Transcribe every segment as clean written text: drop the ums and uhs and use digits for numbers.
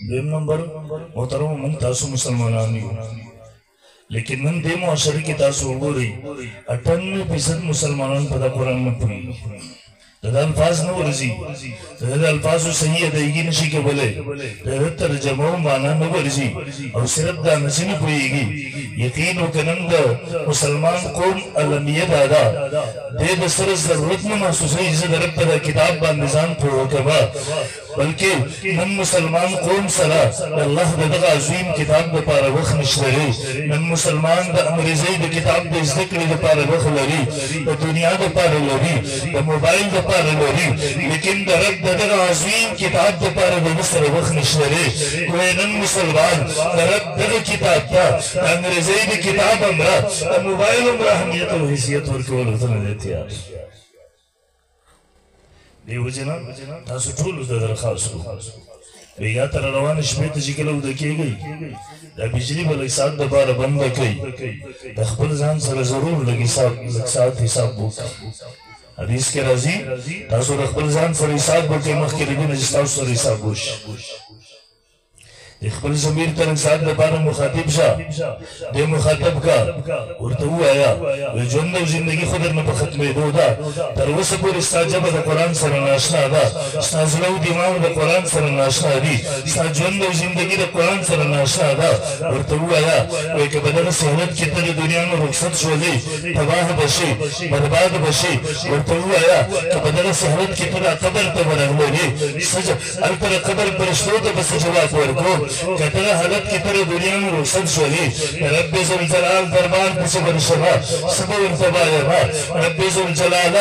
دویم نمبر محترم من تاسو مسلمانان یو لیکن نن دې معاشره کې تاسو وګورئ 98% مسلمانان په دا قرآن نه پوهېږي دا الفاظ نه ورځي دا الفاظو صحیح ادایګي نشي کولی دا ترجمه او معنا نه ورځي او صرف دا نشي نه پوهېږي یقین وکړه نن د مسلمان قوم المیه دا ده دې د سره ضرورت نه محسوسوي چې زه د رب په دا کتاب باندې ځان پوه کړم بلکې نن مسلمان قوم سره الله د دغه عظیم کتاب دپاره وخت نشته دی نن مسلمان د انګریزۍ د کتاب د زده کړې دپاره وخت لري د دنیا دپاره لري د موبایل دپاره لري لیکن د رب د دغه عظیم کتاب دپاره د ده سره وخت نشته دی وایي نن مسلمان د رب دغه کتاب ته د انګریزۍ د کتاب همره د موبایل همره اهمیت او حیثیت ورکولو ته نه دی تیار دیو جنا تاسو ټول د درخواست بیګا تر روان شپې ته چې کله وده کېږئ دا بجلي به لږ ساعت دپاره بنده کوئ د خپل ځان سره ضرور لږ ساعت حساب وکړئ حدیث کې راځي تاسو د خپل ځان سره حساب وکړئ مخکې له دې نه چې ستاسو سره حساب وشي د خپل ضمیر ته لږ ساعت دپاره مخاطب شه دې مخاطب کا ورته ووایه وایي ژوند او زندګي خو درنه په ختمېدو ده تر اوسه پورې ستا ژبه د قرآن سره ناشنا ده ستا زړه او دماغ د قرآن سره ناشنا دي ستا ژوند او زندګي د قرآن سره ناشنا ده ورته ووایه وایي که په دغه سهولت کې ته د دنیا نه رخصت شولې تباه به شې برباد به شې ورته ووایه که په دغه سهولت کې ته دا قبر ته به راغلې هلته د قبر فرشتو ته به څه جواب ورکړو کتره حالت کی طرح دنیا میں رخصت شولی رب ذوالجلال دربار پسے برشبا سب ارتبایا با رب ذوالجلال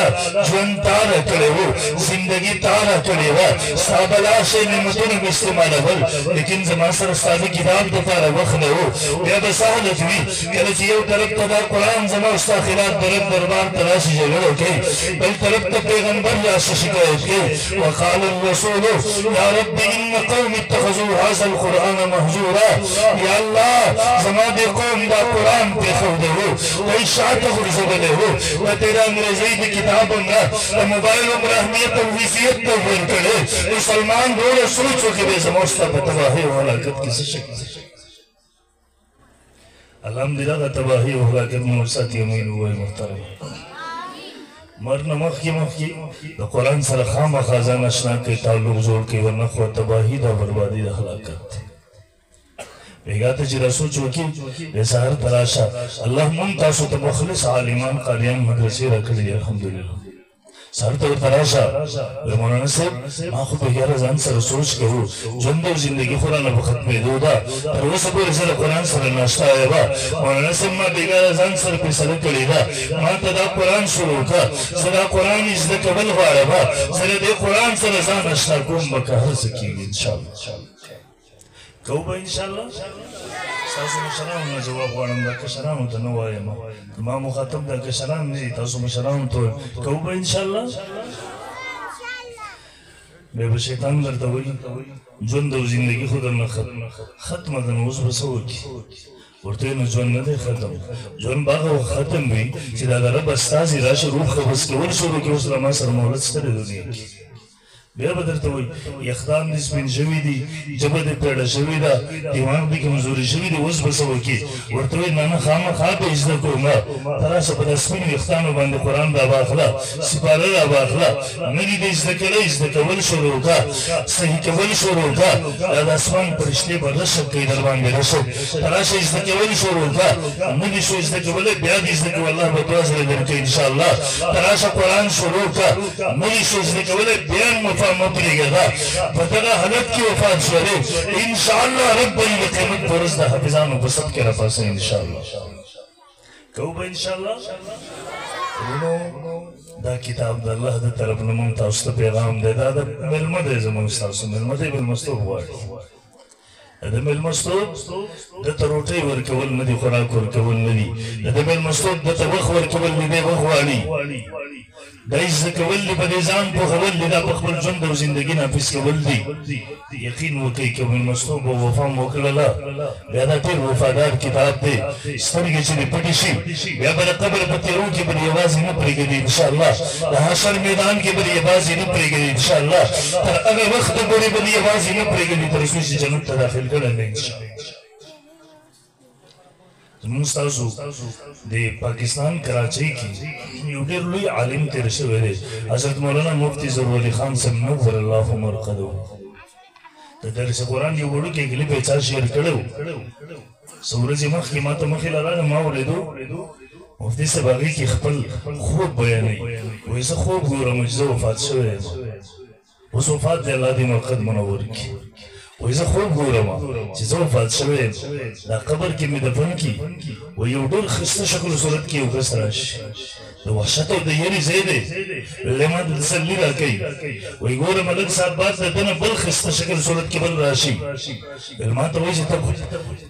جون تارا کرے ہو زندگی تارا کرے ہو سابلا سے نعمتوں میں استعمال ہو لیکن زمان سر استاد کتاب دفارا وقت ہو بیا بسالت ہوئی کلچ یو طرف تدا قرآن زمان استا خلاف درب دربار تراشی جلو کے بل طرف تا پیغمبر راس شکایت کے وقال الرسول یا رب ان قوم اتخذوا هذا القرآن محجورا یا اللہ زمان قوم دا قرآن پہ خودے ہو وہی شاعت غرزبلے ہو و تیرا انگریزی دی کتاب انگا و موبائل و اہمیت و حیثیت تو ورکڑے مسلمان روڑے سوچو کہ بے زموستا بتواہی و حلاکت کسی شکل الحمدللہ تباہی و حلاکت مرسات یمین ہوئے محترم مرنا مخی دا قرآن سر خام خازان اشنا کے تعلق زور کے ورنخ و تباہی دا بربادی دا حلاکت بیگا تا جرا سوچ وکی بیسار تراشا اللہ منتاسو تا مخلص عالمان قاریان مدرسی رکھلی الحمدللہ سار تا تراشا مولانا صاحب ما خود بگیارا زان سر سوچ کے ہو جند و زندگی قرآن بختم دو دا پر وہ سب رسل قرآن سر ناشتا آئے با مولانا صاحب ما بگیارا زان سر پی سر کلی دا ما تا قرآن شروع کا سر قرآن ازدک بل غارا با سر دے قرآن سر زان اشتا کم بکا ہر سکی گی انشاءاللہ کو با انشاءاللہ تاسو مشرانو نه جواب غواړم دا کشرانو ته نه وایم ما مخاطب دا کشران نه دي تاسو مشرانو ته کوو به انشاءالله بیا به شیطان درته وایي ژوند او زندګي خو درنه ختمه ده نو اوس به څه وکړي ورته نو ژوند نه دی ختم ژوند به هغه وخت ختم وي چې دا د رب استازي راشي روح قبض کول شروع کړي اوس له ما سره مولد ستړی دنیا کې بیا به درته وایي یخدان دې سپین شوي دي ژبه دې پیړه شوې ده دماغ دې کمزوري شوي دي اوس به څه وکړي ورته وایي نه نه خامخا به زده کوم ته راشه په دا سپینو ویښتانو باندې قرآن راواخله سپاره راواخله نه دې دې زده کړی زده کول شروع کړه صحیح کول شروع کړه دا د اسمان فرشتې به رشک کوي در باندې رشک ته راشه زده کول شروع کړه نه دې شو زده کولی بیا دې زده کوه الله به دوه ځله درکوي انشاءالله ته راشه قرآن شروع کړه نه دې شو زده کولی بیا مپریگا دا فتگا حلت کی وفات شوالے انشاءاللہ رب بلی قیمت پرس دا حفظانو بسط کے رفا سے انشاءاللہ کہو با انشاءاللہ انہو دا کتاب دا اللہ دا طرف نمون تاوستا پیغام دے دا دا ملمد ہے زمان استاسو ملمد ہے ملمستوب وارد دا ملمستوب دا تا روٹی ورکول ندی خوراک ورکول ندی دا ملمستوب دا تا وخ ورکول ندی وخ وانی دا عزت کول دی په ځان پوهول دی دا په خپل ژوند او زندګي نافذ کول دی یقین وکړئ که مېلمستوب او وفا مو وکړله بیا دا ډېر وفادار کتاب دی سترګې چې دې پټې شي بیا به د قبر په تېرو کې به دې یوازې نه پرېږدي انشاءالله د حشر میدان کې به دې یوازې نه پرېږدي انشاءالله تر هغه وخته پورې به دې یوازې نه پرېږدي تر څو چې جنت ته داخل کړی دی انشاءالله زمونږ ستاسو د پاکستان کراچۍ کې یو ډېر لوی عالم تېر شوی دی حضرت مولانا مفتی ظهور علي خان صاحب نور الله مرقده د درس قرآن یو وړوکی کلیپ یې چا شیر کړی و څو ورځې مخکې ما ته مخې له راغله ما اورېدو مفتي صاحب هغې کې خپل خوب بیانوي وایي زه خوب ګورم چې زه وفات شوی یم اوس وفات دی الله دې مرقد منور کړي وایي زه خوب ګورم چې زه وفات شوی یم دا قبر کې مې دفن کړي وایي یو ډېر ښایسته شکل صورت کې یو کس راشي د وحشت او د یرې ځای دی ویلې ما ته تسلي راکوي وایي ګوره ملک صاحب بعد د ده نه بل ښایسته شکل صورت کې بل راشي ویل ما ته وایي چې ته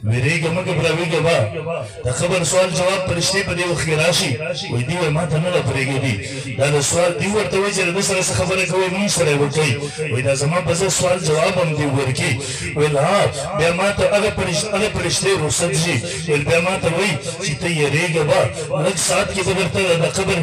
وېرېږه مه ګبراوېږه به د خبر سوال جواب فرشتې په دې وخت کې راشي وایي دې وایي ما ته نه راپرېږدي دا د سوال دې ورته وایي چې د ده سره څه خبره کوئ مونږ سره یې وکړئ وایي دا زما په ځای سوال جواب هم دې ورکړي ویل ها بیا ما ته هغه فرشتې رخصت شي ویل بیا ما ته وایي چې ته یېرېږه به لږ ساعت کې به درته د قبر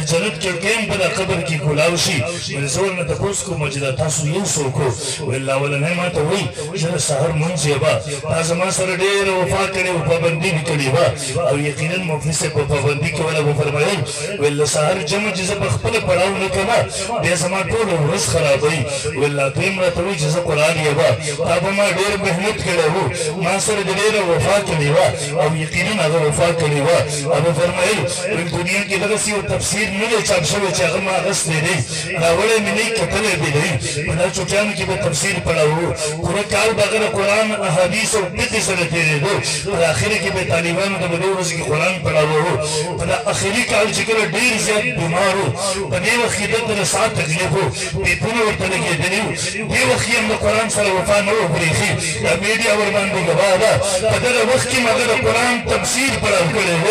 جنت کړکۍ هم په دا قبر کې کولاو شي ویل زه ورنه تپوس کوم چې دا تاسو یو څوک وو ویل اولنی ما ته وایي زه د سهار مونځ یې به تا زما سره ډېره وفا کړې وه پابندي مې کړې وه او یقینا مفتی صاحب په پابندي کوله به فرمایل ویل د سهار جمع چې زه په خپله پړاو نه کړمه بیا زما ټوله ورځ خرابوي ویل لا دویم راته وایي چې زه قرآن یې به تا به ما ډېر محنت کړی وو ما سره د ډېره وفا کړې وه او یقینا هغه وفا کړې وه هغه فرمایل ویل دنیا کې دغسې یو تفسیر نه دی چاپ شوی چې هغه ما اخیستی دی راوړی مې نه یي کتلی به دی په دا چوټیانو کې به تفسیر پړاوو پوره کال به هغه د قرآن احادیث او فقې سره تېرېدو په اخرې کې به طالبانو ته په دې ورځو کې قرآن پړاوو په دا اخري کال چې کله ډېر زیات بیمار و په دې وخت کې دلته د ساعت تکلیف و پیپونه ورته لګېدلي وو دې وخت یې هم د قرآن سره وفا نه و پرېښي دا میډیا ورباندې ګواه ده په دغه وخت کې هم هغه د قرآن تفسیر پړاو کړی و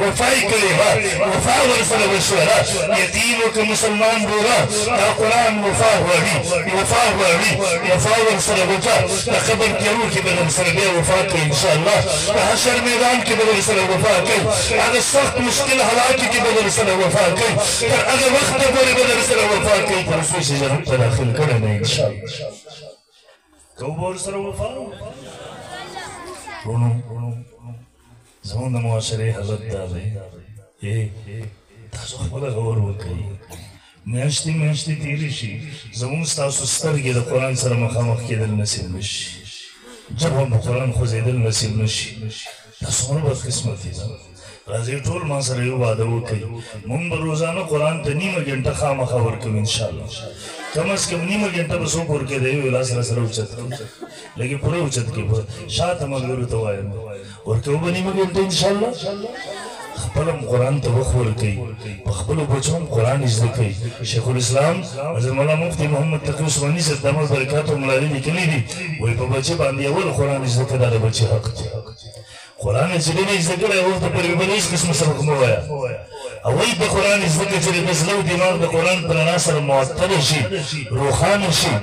وفا یې کړې وه وفا ورسره وشوله یقین وکړه مسلمان ورور دا قرآن وفا غواړي وفا غواړي وفا ورسره وکړه د قبر تیارو کې به درسره بیا وفا کوي انشاءالله د حشر میدان کې به درسره وفا کوي هغه سخت مشکل حالاتو کې به درسره وفا کوي تر هغه وخته پورې به درسره وفا کوي تر څو چې جنت ته داخل کړی دی انشاءالله کوو به ورسره وفا وروڼو زموږ د معاشرې حالت دا دی تاسو خپله غور وکړئ میاشتې میاشتې تېرې شي زموږ ستاسو سترګې د قرآن سره مخامخ کېدل نصیب نه شي جب هم په قرآن خوځېدل نصیب نه شي دا څومره بدقسمتي ده راځئ ټول ما سره یو وعده وکړئ مونږ به روزانه قرآن ته نیمه ګنټه خامخا ورکوو انشاءالله کم از کم نیمه ګنټه به څوک ورکوي د یو لاس سره اوچت کړو لکه پوره اوچت کړي شاته ملګرو ته وایم ورکوو به نیمه ګنټه انشاءالله خپل هم قرآن ته وخت ورکوي په خپلو بچو هم قرآن زده کوي شیخ الاسلام حضرت مولانا مفتی محمد تقي عثماني صاحب دامت برکاتو ملالي لیکلي دي وایي په بچه باندې اول قرآن زده کړه دا د بچې حق دی قرآن چې دی نه زده کړی هغه ته پورې به بل هېڅ قسمه سبق مه وایه اول د قرآن زده کړه چې د زړه او دماغ د قرآن په رڼا سره معطله شي روښانه شي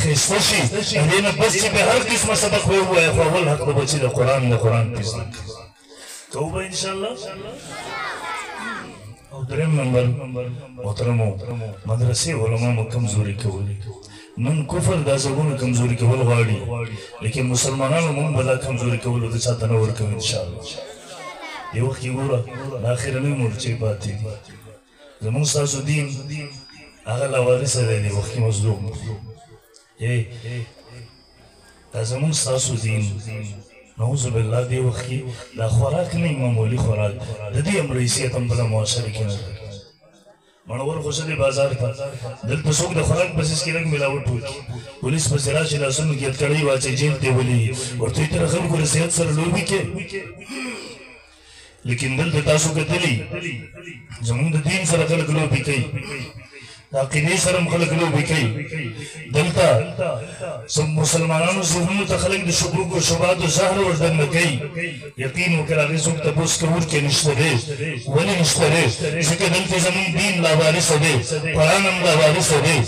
ښایسته شي د دې نه بس چې به هر قسمه سبق ووایه خو اول حق د بچې د قرآن پې زده کړي کوو به انشاءالله او درېم نمبر محترمو مدرسې علما مو کمزوري کول نن کفر دا زبونه کمزوري کول غواړي لیکن مسلمانانو مونږ به دا کمزوري کولو د چاته نه ورکوو انشاءالله دې وخت کې ګوره د اخرنۍ مورچې پاتې دي زمونږ ستاسو دین هغه لاوارثه دی دې وخت کې مظلوم دا زمونږ ستاسو دین نعوذ بالله دې وخت کې دا خوراک نه معمولي خوراک د دې هم رئیسیت هم بله معاشره کې نه ده مړور خو دی بازار ته دلته څوک د خوراک په څیز کې لږ ملاوټ وکړي پولیس پسې راشي لاسونو کې هتکړۍ واچوي جیل ته ولي ورته وایي ته د خلکو د صحت سره لوبې کې لیکن دلته تاسو کتلي زموږ د دین سره خلک لوبې کوي عقیدې سره خلک لوبې کوي دلته مسلمانانو ذهنونو ته خلک د شکوک او شبهات او زهر وردننه کوي یقین وکړه هغې څوک تپوس کوي ورکې نشته دی ولې نشته دی ځکه دلته زمونږ دین لاوارثه دی قرآن هم لاوارثه دی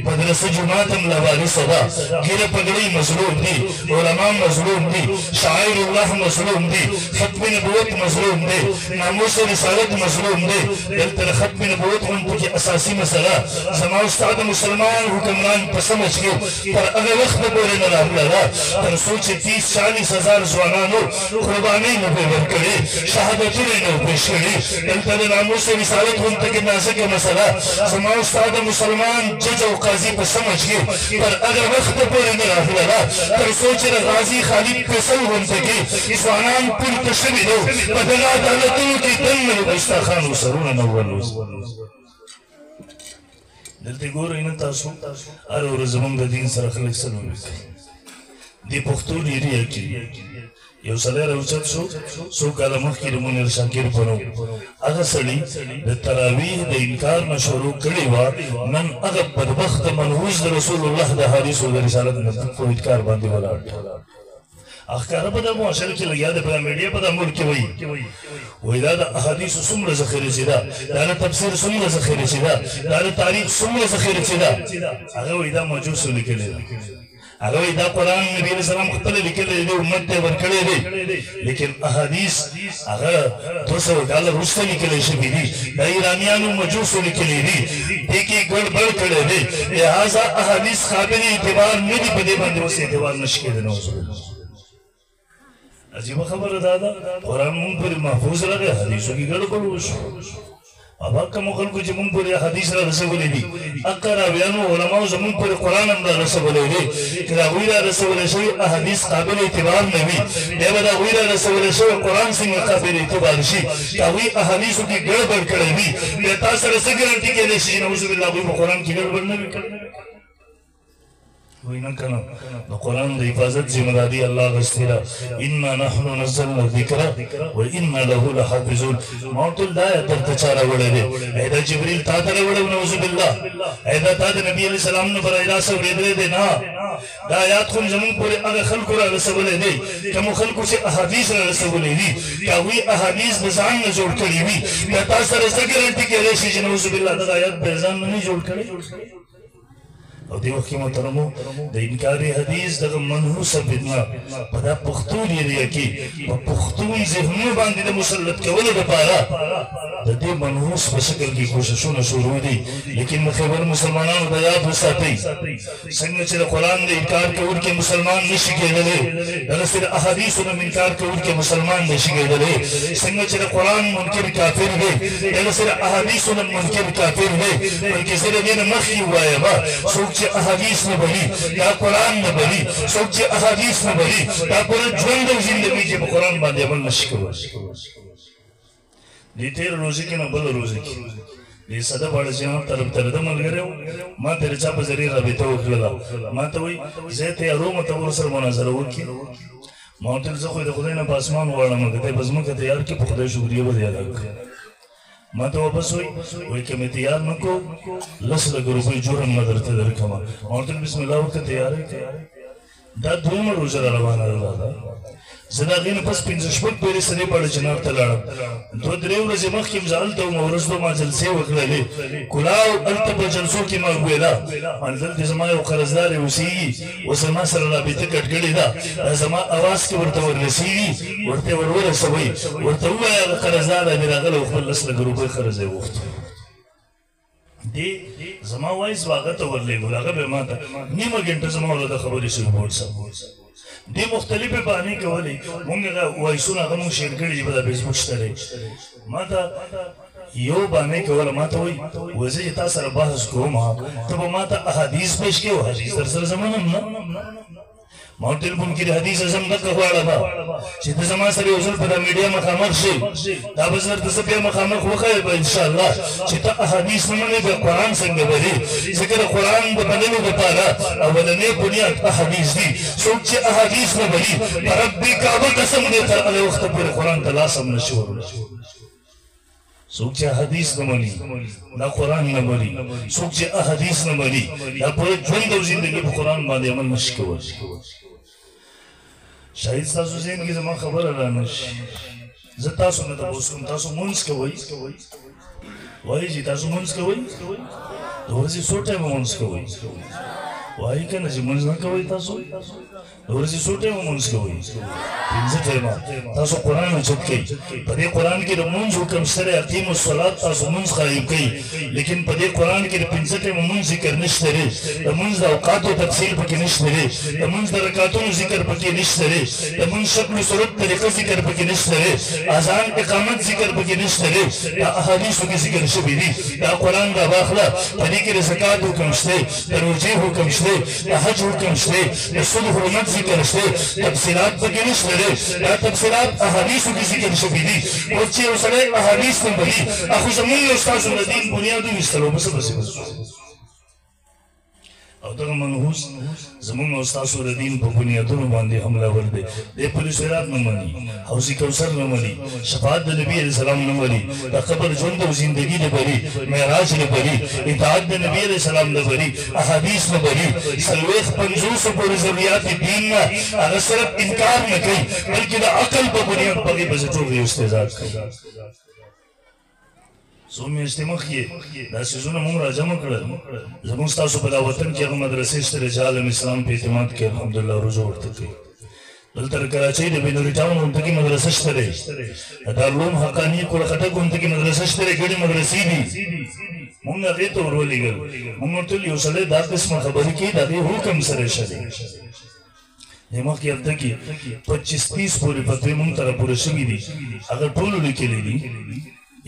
مدرسه جومات هم لاوارثه ده ږیره پګړۍ مظلوم دي علما مظلوم دي شاعر الله مظلوم دي ختم نبوت مظلوم دي ناموس رسالت مظلوم دي دلته ختم نبوت هم پکې اساسي مسله زما استاد مسلمان حکمران په سمجھ کې تر هغه وخت پورې نه راغله تر څو چې 30-40 هزار ځوانانو قربانۍ نه پرې ورکړې شهادتونه یې نه پېښ کړي دلته د ناموس رسالت هم ته کې نازکه مسله زما استاد مسلمان جج او قاضي په سمجھ کې تر هغه وخت پورې نه راغله تر څو چې د غازي خالد فیصل هم ته کې ځوانان پورته شوي دي په دغه عدالتونو کې دننه د استاخانو سرونه نه ولوز دلته ګورئ نه تاسو هر ورځ زموږ د دین سره خلک څه لوبې کوي دې پښتو ایریا کې یو سړی راوچت شو څو کاله مخکې د منیر شاکر په نوم هغه سړي د تراویح د انکار نه شروع کړې وه نن هغه بدبخته منحوس د رسول الله د حدیثو د رسالت نه په انکار باندې ولاړ اخکاره په دا معاشره کې لګیا دی په دا میډیا په دا ملک کې وایي دا د احادیثو څومره ذخیره چې ده دا د تفسیر څومره ذخیره چې ده دا د تاریخ څومره ذخیره چې ده هغه وایي دا مجوسو لیکلی ده هغه وایي دا قرآن نبي علیه السلام خپله لیکلی دی امت ته یې ورکړی دی لیکن احادیث هغه 200 کاله وروسته لیکلی شوي دي دا ایرانیانو مجوسو لیکلی دي دې کې ګډوډ کړی دی لهذا احادیث قابل اعتبار نه دي په دې باندې اوس اعتبار نشي کېدی نعوذ بالله عجیبه خبره دا ده قرآن مونږ پورې محفوظ راغی حدیثو کې ګډوډ وشو ابا کومو خلکو چې مونږ پورې حدیث را رسولی دي هغه راویانو علماو زمونږ پورې قرآن هم را رسولی دی که د هغوی را رسولی شوي احادیث قابل اعتبار نه وي بیا به د هغوی را رسولی شوی قرآن څنګه قابل اعتبار شي که هغوی احادیثو کې ګډوډ کړی وي بیا تا سره څه ګارنټي کېدی شي چې نعوذ بالله هغوی په قرآن کې ګډوډ نه وي کړی وینا کنه د قرآن د حفاظت ذمہ داری الله غستی ده انا نحن نزلنا الذکر و انا له لحافظون ما ټول دا درته چا راوړی دی دا جبریل تا ته راوړی و نعوذ بالله دا تا د نبي علیه السلام نه برای راست اورېدلی دی نه دا آیات خو زمونږ پورې هغه خلکو را رسولی دی کومو خلکو چې احادیث را رسولی دي که هغوی احادیث د ځان نه جوړ کړي وي بیا تا سره څه ګارنټي کېدی شي چې نعوذ بالله دغه آیات به ځان نه جوړ کړی او دی وخت کې محترمو د انکار حدیث دغه منحوسه فتنه په دا پښتون ایریا کې په پښتون ذهنونو باندې د مسلط کولو دپاره د دې منحوس په شکل کې کوششونه شروع دي لیکن خبر مسلمانانو ته یاد وساتئ څنګه چې د قرآن د انکار کوونکی مسلمان نشي کېدلی دغسې د احادیثو نه انکار کوونکی مسلمان نشي کېدلی څنګه چې د قرآن منکر کافر دی دغسې د احادیثو نه منکر کافر دی بلکې زه د دې نه مخکې ووایم څوک چې احادیث نه بلی یا قرآن نه بلی څوک چې احادیث نه بلی دا پوره ژوند او زندګي چې په قرآن باندې عمل نشي کولی دې تېره روزي کې نه بله روزي کې دې صدف واړه جناب طرف ته د ملګری و ما ته د چا په ذریعه رابطه وکړله ما ته وایي زه تیارو ته ورسره مناظره وکړي ما ورته ویل زه خو د خدای نه په اسمان غواړم که دی په ځمکه تیار کړي په خدای شکریه به دې ادا کړي ما ته واپس وایي که مې تیار نه کړو 10 لکه روپۍ جرم نه درته درکړمه ما ورته ویل بسم الله وکړه تیاری دا دویمه روژه را روانه ده دادا زه د هغې نه پس 5 پورې سړی پاړه جناب ته لاړم 2-3 ورځې مخکې مې زه هلته وم ورځ به ما جلسې وکړلې کلاو هلته په جلسو کې ما وویله دلته زما یو قرضدار اوسېږي اوس زما سره رابطه کټ کړې ده دا زما اواز کې ورته وررسېږي ورته ورسوئ ورته ووایه هغه قرضدار امې راغلی خپل 10 لکه روپۍ قرض یې غوښت دی زما وایس هغه ته ورلېږو هغه به ما ته نیمه ګنټه زما ورته خبرې شوي وټساپ دې مختلفې بهانې کولې مونږ هغه وایسونه هغه مونږ شیر کړي چې په دا فیسبوک شته دی ما ته یو بهانې کوله ما ته وایي وایي زه چې تا سره بحث کوم ته به ما ته احادیث پیش کړې او حدیث در سره زما نه ما ورته ویل منکر حدیث زه همدغه غواړم چې ته زما سره یو ځل په دا میډیا مخامخ شې دا به زه درته بیا مخامخ وښیم انشاءالله چې ته احادیث نه منې بیا قرآن څنګه بلې ځکه د قرآن د بللو دپاره اولنی بنیاد احادیث دي څوک چې احادیث نه بلي په رب کعبه قسم دی تر هغه وخته پورې قرآن ته لاس هم نشي وروړی څوک چې حدیث نه مني دا قرآن نه مني څوک چې احادیث نه مني دا پوره ژوند او زندګي په قرآن باندې عمل نشي کولی شاید ستاسو ذهن کې زما خبره رانشي زه تاسو نه تپوس کوم تاسو مونځ کوئ وایي چې تاسو مونځ کوئ د ورځې څو ټایمه مونځ کوئ وایي که نه چې مونځ نه کوئ تاسو د ورځې څو ټایمه مونځ کوئ پنځه ټایمه تاسو قرآن اوچت کوئ په دې قرآن کې د مونځ حکم شته دی اقیموا الصلات تاسو مونځ قایم کوئ لیکن په دې قرآن کې د پنځه ټایمه مونځ ذکر نشته دی د مونځ د اوقاتو تفصیل پکې نشته دی د مونځ د رکعتونو ذکر پکې نشته دی د مونځ شکل و صورت طریقه ذکر پکې نشته دی اذان اقامت ذکر پکې نشته دی د احادیثو کې ذکر شوي دي دا قرآن دا واخله په دې کې د زکات حکم شته د روژې حکم شته د حج حکم شته د سود حرمت ذکر شته تفصیلات پکې نشته دی دا تفصیلات احادیثو کې ذکر شوي دي اوس چې یو سړی احادیث نه مني خو زمونږ یو ستاسو د دین بنیاد وویستلو بس او دغه منحوس زمونږ او ستاسو د دین په بنیادونو باندې حمله دی دی پولیس ویرات نه مني حوض کوثر نه مني شفاعت د نبي علیه السلام نه مني د قبر ژوند او زندګي نه بري معراج نه بري اطاعت د نبي علیه السلام نه بري احادیث نه بري څلوېښت پنځوسو پورې ضروریات دین نه هغه صرف انکار نه کوي بلکې د عقل په بنیاد پهغې پسې ټول یې استعداد کوي څو میاشتې مخکې دا څیزونه موږ راجمع کړل زموږ ستاسو په دا وطن کې هغه مدرسې شته چې عالم اسلام په اعتماد کې الحمدلله رجوع ورته کوي دلته د کراچۍ د بینوري ټاون غونډه کې مدرسه شته دی د دارالعلوم حقاني کلخټک غونډه کې مدرسه شته دی ګڼې مدرسې دي موږ هغې ته ور ولېږل موږ ورته ویل یو سړی دا قسمه خبرې کوي د هغې حکم سره ښه دی مخکې هفته کې 25-30 پورې فتوې موږ ته راپوره شوي دي هغه ټولو لیکلي دي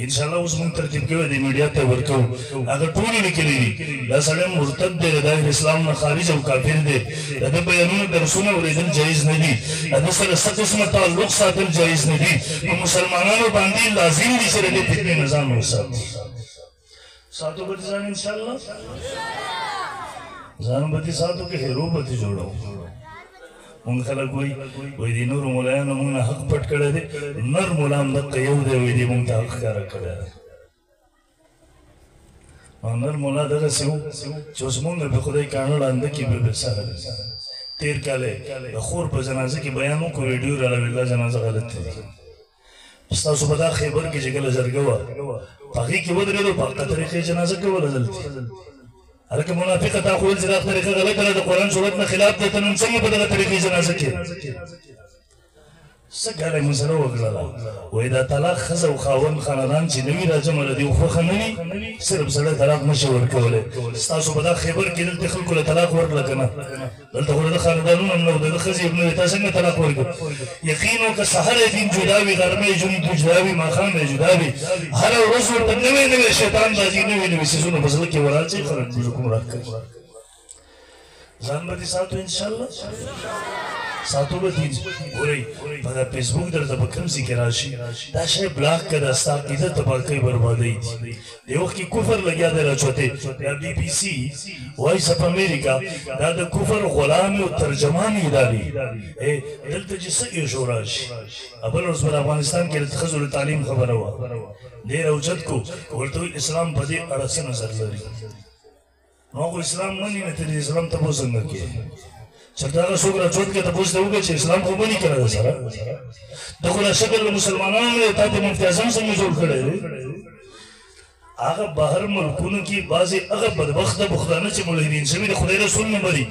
انشاءالله اوس موږ ترتیب کوي د میډیا ته ورکوو هغه ټولو لیکلي دي دا سړی مرتد دی د دایر اسلام نه خارج او کافر دی د ده بیانونه درسونه اورېدل جایز نه دي د ده سره څه قسمه تعلق ساتل جایز نه دي په مسلمانانو باندې لازم دي چې د دې فتنې نه ځان وساتي ساتو به دې ځان انشاءالله ځان به دې ساتو که هیرو به دې جوړو مونږ خلک وایي د نورو ملایانو مونږ نه حق پټ کړی دی نر ملا هم دقه یو دی وایي دی مونږ ته حق ښکاره کړی دی او نر ملا دغسې و چې اوس مونږ به خدای کاڼه ړانده کړي به سره تېر کال د خور په جنازه کې بیان وکړو ویډیو راغلی دا جنازه غلط دی ستاسو په دا خیبر کې چې کله جرګه وه په هغې کې ودرېدو په حقه طریقې جنازه کوله دلته هلکه منافقه تا خو ویل چې دا طریقه غلطه ده د قرآن سورت نه خلاف دی ته نن څنګه په دغه طریقې جنازه کې څه کاله یې مسله وکړله وایي دا طلاق ښځه او خاوند خاندان چې نه وي را جمع له دې خوښه نه وي صرف سړی طلاق نشي ورکولی ستاسو په دا خیبر کې دلته خلکو له طلاق ورکړه که نه دلته خو د ده خاندانونه هم نه وو د ده ښځې هم نه وي تا څنګه طلاق ورکړو یقین وکړه سحر یې دین جدا وي غرمه یې ژوند جدا وي ماښام یې جدا وي هره ورځ ورته نوی نوی شیطان راځي نوي نوي څیزونه په زړه کې وراچوي خلک ګمراه کوي ځان به دې ساتو انشاءالله ساتو به دې ګورئ په دا فیسبوک درته به کوم ځای کې راشي دا شی بلاک که دا ستا عقیده تباه کوي بربادۍ دي د وخت کې کفر لګیا دی راچوتې دا بي بي سي وایس اف امریکا دا د کفر غلامي او ترجمان ادارې دلته چې څه ایشو راشي بل اوس په افغانستان کې د ښځو د تعلیم خبره وه ډېر اوچت کو ورته وایي اسلام په دې اړه څه نظر لري نو هغه اسلام مني نه ته د اسلام تپوس څنګه کوې چېرته هغه څوک راچوت کې تپوس ته وکړه چې اسلام خو مني که نه ده سره د خو دا شکل د مسلمانانو دی تا ته مفتي اعظم څنګه جوړ کړی دی هغه بهر ملکونو کې بعضې هغه بدبخته پښتانه چې ملحدین شوي د خدای رسول نه مري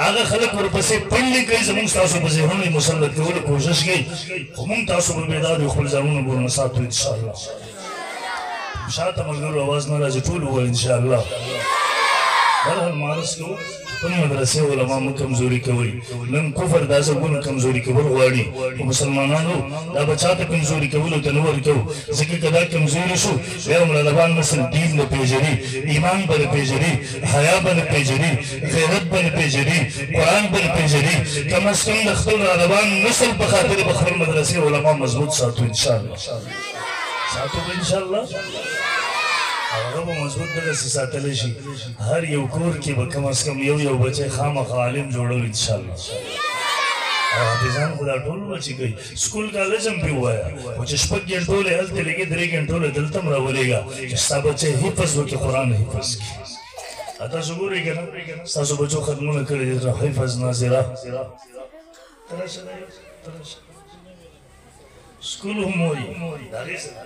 هغه خلک ورپسې پنډې کوي زموږ ستاسو په ذهنونو یې مسلط کولو کوشش کوي خو موږ تاسو به بیدار یو خپل ځانونه به ورنه ساتو انشاءالله شاته ملګرو اواز نه راځي ټول ووایي انشاءالله برحال مارس کوو خپل مدرسې علما مو کمزوري کوئ نن کفر دا زرګونه کمزوري کول غواړي خو مسلمانانو دا به چاته کمزوري کولو ته نه ورکوو ځکه که دا کمزوري شو بیا ملالبان نسل دین نه پېژني ایمان به نه پېژني حیا به نه پېژني غیرت به نه پېژني قرآن به نه پېژني کم از کم د خپل رالبان نسل په خاطر به خپل مدرسې علما مضبوط ساتو انشاءالله ساتو به انشاءالله هغه به مضبوط دغسې ساتلی شي هر یو کور کې به کم از کم یو بچی خامخا عالم جوړو انشاءالله حافظان خو دا ټول بچي کوي سکول کالج هم پې ووایه خو چې شپږ ګنټو له هلته لګي 3 ګنټو له دلته هم راولېږه چې ستا بچی حفظ وکړي قرآن حفظ کړي تاسو ګورئ که نه ستاسو بچو ختمونه کړي دي حفظ ناظره سکول هم وایي د هغې سره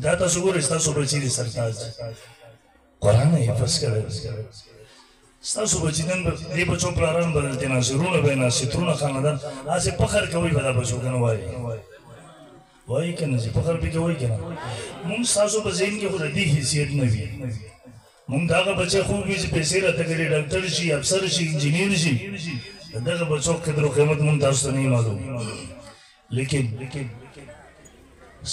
دا تاسو ګورئ ستاسو بچي دي سرتاج قرآن حفظ کړی ستاسو بچي نن دې بچو پلاران به دلته ناصرونه به یې ناصي ترونه خاندان هسې فخر کوئ به دا بچو که نه وایي وایي که نه چې فخر پې کوئ که نه مونږ ستاسو په ذهن کې خو د دې حیثیت نه وي مونږ د هغه بچی خوب وي چې پیسې راته کړي ډاکټر شي افسر شي انجینیر شي د دغه بچو قدر و قیمت مونږ تاسو ته نه معلوم لیکن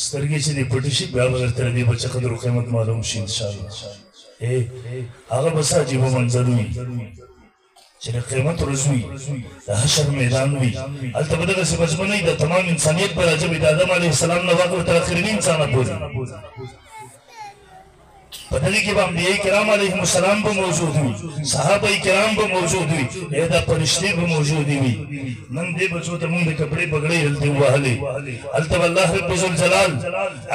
سترګې چې دې پټې شي بیا به درته د دې بچه قدر و قیمت معلوم شي انشاءالله هغه به څه عجیبه منظر وي چې د قیمت ورځ وي د حشر میدان وي هلته به دغسې بچبنۍ د تمام انسانیت به راجبې د آدم علیه السلام نه واقع تر اخرني انسانه پورې په دغې کې به انبیاء کرام علیهم السلام به موجود وي صحابه کرام به موجود وي دا فرشتې به موجودې وي نن دې بچو ته مونږ د کپړې پګړۍ هلته ووهلې هلته به الله رب ذوالجلال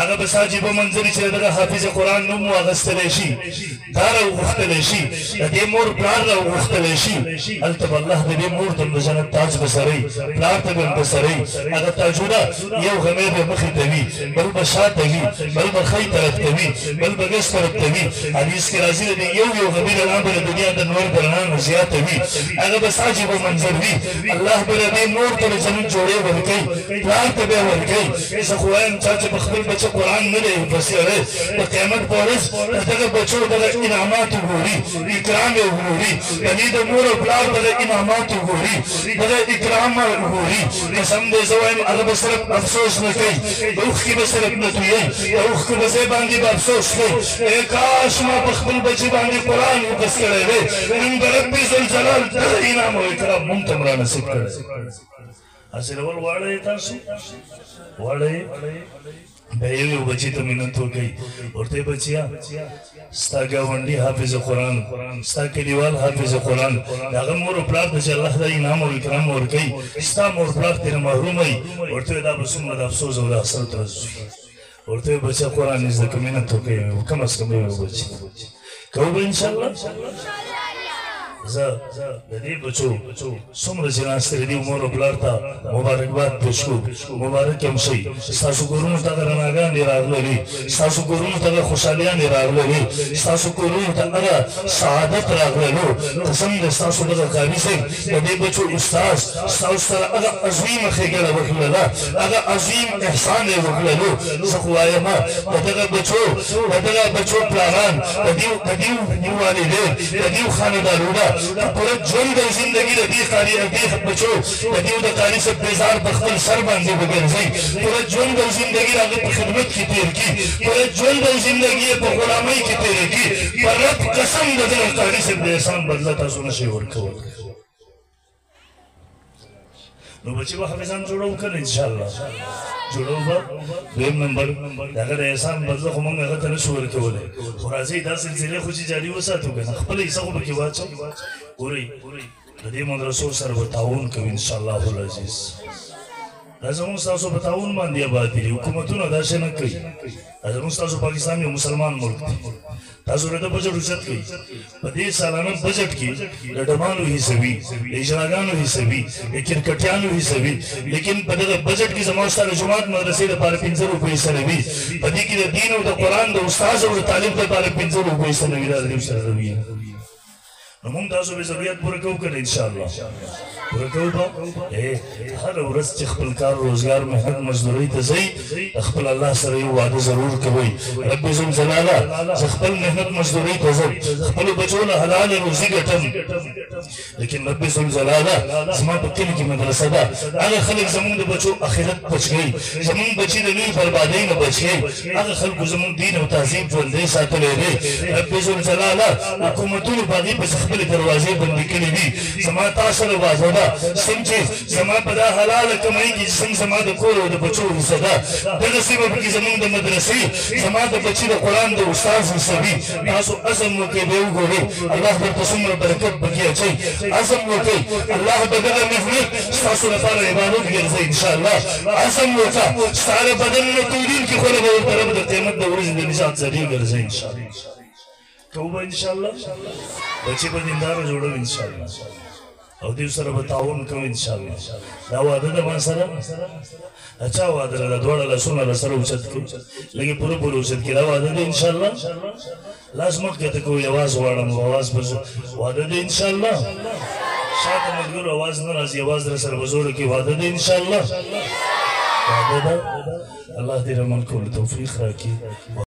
هغه به څه عجیبه منظر چې د دغه حافظ قرآن نوم واخیستلی شي دا راوغوښتلی شي د دې مور پلار راوغوښتلی شي هلته به الله د دې مور ته د جنت تاج به سروي پلار ته به هم به سروي هغه تاجونه یو غمی به مخې ته وي بل به شاته وي بل به ښی طرف ته وي بل به ګس طرف ته وي حدیث کې راځي د یو غمی رڼا به د دنیا د نور د رڼا نه زیاته وي هغه به څه عجیبه منظر وي الله به د دې مور ته د جنت جوړې ورکوي پلار ته به یې ورکوي زه خو وایم چا چې په خپل بچه قرآن نه دی حفظ کړی د قیامت په ورځ د دغه بچو دغه انعامات وګوري اکرام یې وګوري د دې د مور او پلار دغه انعامات وګوري دغه اکرام وګوري قسم دی زه وایم هغه به صرف افسوس نه کوي د اوښکې به صرف نه تویوي د اوښکو په ځای باندې به افسوس کوي کاش ما په خپل بچي باندې قرآن حفظ کړی دی نن به رب ذوالجلال دغه انعام او اکرام مونږ ته هم رانصیب کړی حاصلول غواړئ تاسو غواړئ بیا یو بچي ته منت وکړئ ورته بچیا ستا ګاونډي حافظ قرآن ستا کلیوال حافظ قرآن د هغه مور او پلار ته چې الله دا انعام او اکرام ورکوي ستا مور پلار ترې محروموي ورته دا به څومره د افسوس او د حسرت ورځ وي ورته بچه قرآن زده که منت وکړئ کم از کم یو بچي کوو به انشاءالله زه د دې بچو څومره چې ناستې دي مور او پلار ته مبارکباد پېښ کړو مبارک هم شئ ستاسو کورونو ته هغه رڼاګانې راغللې ستاسو کورونو ته هغه خوشحالیانې راغللې ستاسو کورونو ته هغه سعادت راغللو قسم دی ستاسو دغه قاري صاحب د دې بچو استاذ ستاسو سره هغه عظیمه ښېګڼه وکړله هغه عظیم احسان یې وکړلو زه خو وایم د دغه بچو پلاران د دې والدین د دې خاندانونه پوره ژوند او زندګي د دې بچو د دې د قاري صاحب بیزار په خپل سر باندې وګرځئ پوره ژوند او زندګي د هغه په خدمت کې تېر کړي پوره ژوند او زندګي یې په غلامۍ کې تېر کړي په رب قسم د دغه قاري صاحب د احسان بدله تاسو نشئ ورکولی نو بچی به حافظان جوړو که نه انشاءالله جوړو به دویم نمبر د هغه د احسان بدله خو موږ هغه ته نشو ورکولی خو راځئ دا سلسلې خو چې جاري وساتو که نه خپله حصه خو پکې واچو ګورئ د دې مدرسو سره به تعاون کوي انشاءالله العزیز دا زموږ ستاسو په تعاون باندې اباد دي حکومتونه داسې نه کوي دا زموږ ستاسو پاکستان یو مسلمان ملک دی تاسو د بجټ اوچت کوي په دې سالانه بجټ کې د ډمانو حصه وي د اجراګانو حصه وي د کرکټیانو حصه وي لیکن په دغه بجټ کې زموږ سره جماعت مدرسې لپاره 15 روپۍ حصه نه وي په دې کې د دین او د قرآن د استاذ او د تعلیم لپاره 15 روپۍ حصه نه وي دا د دې سره وي نو موږ تاسو به ضرورت پوره کوو که نه انشاءالله پوره کوو به هره ورځ چې خپل کار روزګار محنت مزدورۍ ته ځئ خپل الله سره یو وعده ضرور کوئ رب ذوالجلاله زه خپل محنت مزدورۍ ته ځم خپلو بچو له حلاله روزي ګټم لیکن رب ذوالجلاله زما په کلي کې مدرسه ده هغه خلک زموږ د بچو آخرت بچ کوي زموږ بچي د لوی بربادۍ نه بچ کوي هغه خلکو زموږ دین او تهذیب ژوندی ساتلی دی رب ذوالجلاله حکومتونو په هغې پسې خپل دروازې بندې کړې دي زما تا سره وعده ده څنګه چې زما په دا حلاله کمایي کې څنګه زما د کور او د بچو حصه ده دغسې به پکې زمونږ د مدرسې زما د بچي د قرآن د استاذ حصه وي تاسو عزم وکړئ به وګورئ الله درته څومره برکت پکې اچوي عزم وکړئ الله به دغه محنت ستاسو لپاره عبادت ګرځوي انشاءالله عزم وکړه ستا د بدن نه تودونکي خوله به ورته رب د قیامت د ورځې د نجات ذریعه ګرځوي انشاءالله کوو به انشاءالله بچې به دینداره جوړوي انشاءالله او دیو سره به تعاون کوو انشاءالله دا وعده ده ما سره اچھا وعده ده دواړه لاسونه له سره اوچت کړو لږې پوره پوره اوچت کړي دا وعده ده انشاءالله لاس مخکې ته کوو اواز غواړم اواز به وعده ده انشاءالله شاته ملګرو اواز نه راځي اواز در سره به زوړه کړي وعده ده انشاءالله وعده ده الله دې رحمان کولو توفیق راکړي